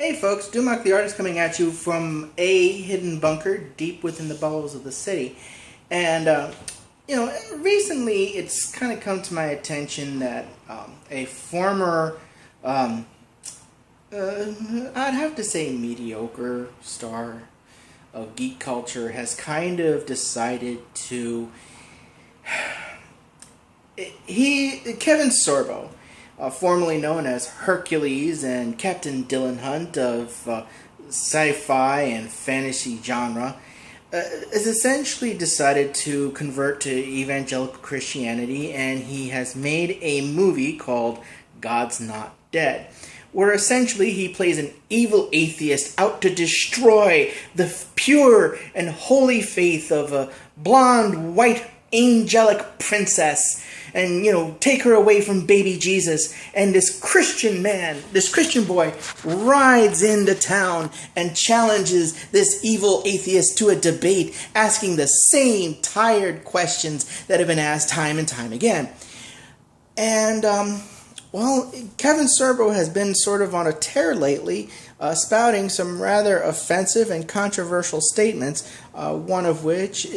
Hey folks, Dumac the Artist coming at you from a hidden bunker deep within the bowels of the city. And, recently it's kind of come to my attention that a former, I'd have to say mediocre star of geek culture has kind of decided to, Kevin Sorbo, formerly known as Hercules and Captain Dylan Hunt of sci-fi and fantasy genre, has essentially decided to convert to evangelical Christianity, and he has made a movie called God's Not Dead, where essentially he plays an evil atheist out to destroy the pure and holy faith of a blonde, white, angelic princess and, take her away from baby Jesus. And this Christian man, this Christian boy, rides into town and challenges this evil atheist to a debate, asking the same tired questions that have been asked time and time again. And, Kevin Sorbo has been sort of on a tear lately, spouting some rather offensive and controversial statements, one of which,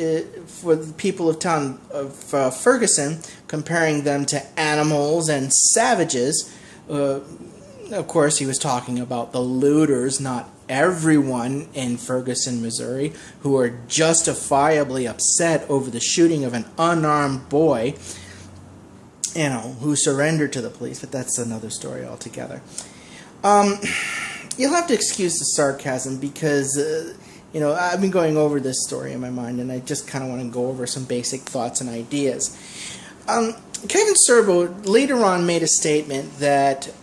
for the people of town of Furgeson, comparing them to animals and savages. Of course, he was talking about the looters, not everyone in Ferguson, Missouri, who are justifiably upset over the shooting of an unarmed boy, who surrendered to the police, but that's another story altogether. You'll have to excuse the sarcasm because, I've been going over this story in my mind, and I just kind of want to go over some basic thoughts and ideas. Kevin Sorbo later on made a statement that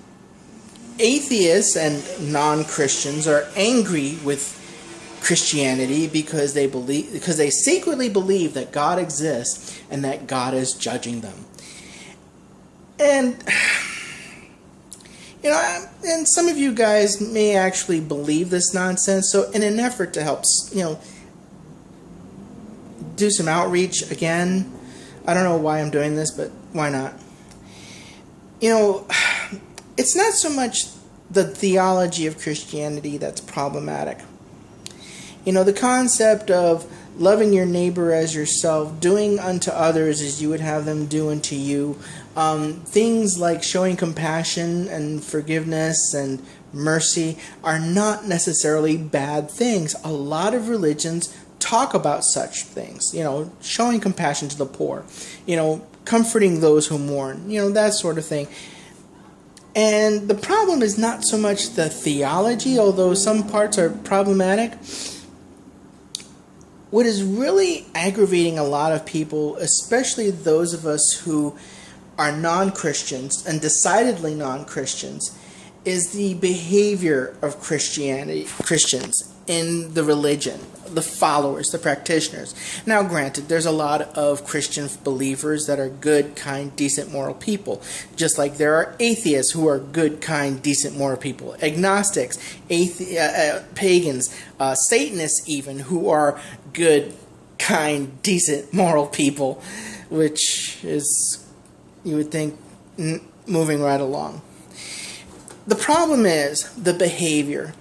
atheists and non-Christians are angry with Christianity because they secretly believe that God exists and that God is judging them. And, and some of you guys may actually believe this nonsense. So in an effort to help, do some outreach again, I don't know why I'm doing this, but why not? It's not so much the theology of Christianity that's problematic. The concept of loving your neighbor as yourself, doing unto others as you would have them do unto you, things like showing compassion and forgiveness and mercy are not necessarily bad things. A lot of religions talk about such things, showing compassion to the poor, comforting those who mourn, that sort of thing. And the problem is not so much the theology, although some parts are problematic. What is really aggravating a lot of people, especially those of us who are non-Christians and decidedly non-Christians, is the behavior of Christians in the religion, the followers, the practitioners. Now, granted, there's a lot of Christian believers that are good, kind, decent, moral people, just like there are atheists who are good, kind, decent, moral people, agnostics, pagans, Satanists even, who are good, kind, decent, moral people, which is, you would think, moving right along. The problem is the behavior.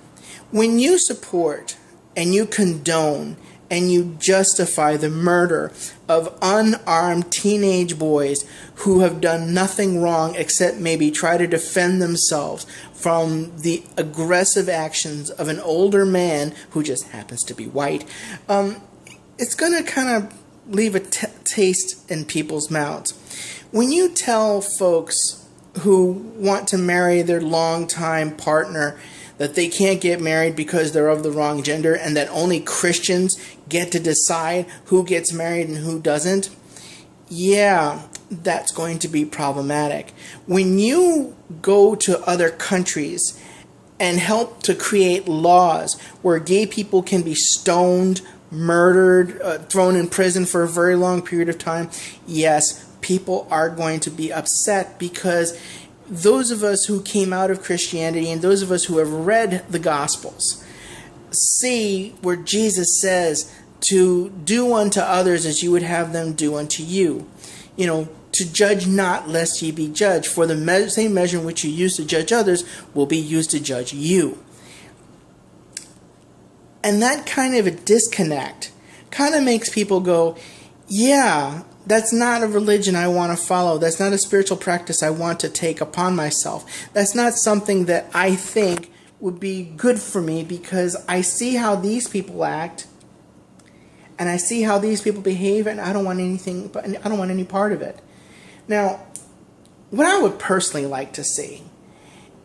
When you support and you condone and you justify the murder of unarmed teenage boys who have done nothing wrong except maybe try to defend themselves from the aggressive actions of an older man who just happens to be white, it's going to kind of leave a taste in people's mouths. When you tell folks who want to marry their longtime partner that they can't get married because they're of the wrong gender and that only Christians get to decide who gets married and who doesn't, yeah, that's going to be problematic. When you go to other countries and help to create laws where gay people can be stoned, murdered, thrown in prison for a very long period of time, yes, people are going to be upset because those of us who came out of Christianity and those of us who have read the Gospels see where Jesus says to do unto others as you would have them do unto you. To judge not lest ye be judged, for the same measure in which you use to judge others will be used to judge you. And that kind of a disconnect kind of makes people go, yeah, that's not a religion I want to follow. That's not a spiritual practice I want to take upon myself. That's not something that I think would be good for me, because I see how these people act and I see how these people behave, and I don't want anything, I don't want any part of it. Now, what I would personally like to see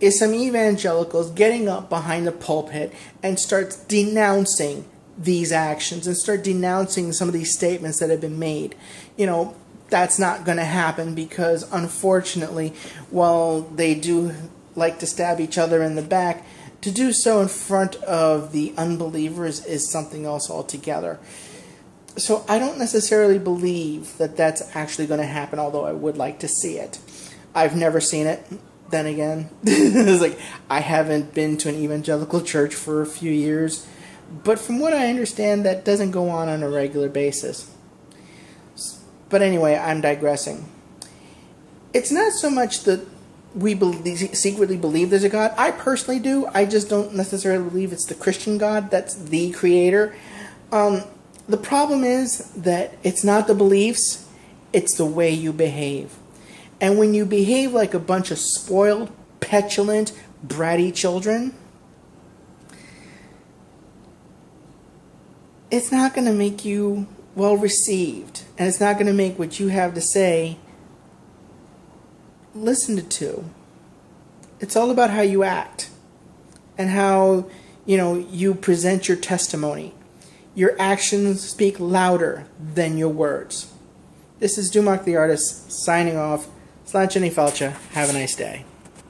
is some evangelicals getting up behind the pulpit and start denouncing these actions and start denouncing some of these statements that have been made. You know, that's not going to happen because, unfortunately, while they do like to stab each other in the back, to do so in front of the unbelievers is something else altogether. So I don't necessarily believe that that's actually going to happen, although I would like to see it. I've never seen it. Then again, it's like I haven't been to an evangelical church for a few years. But from what I understand, that doesn't go on a regular basis. But anyway, I'm digressing. It's not so much that we secretly believe there's a God. I personally do. I just don't necessarily believe it's the Christian God that's the creator. The problem is that it's not the beliefs, it's the way you behave. And when you behave like a bunch of spoiled, petulant, bratty children, it's not going to make you well received. And it's not going to make what you have to say listened to. It's all about how you act and how, you present your testimony. Your actions speak louder than your words. This is Dumark the Artist signing off. Slanchini Falcha. Have a nice day.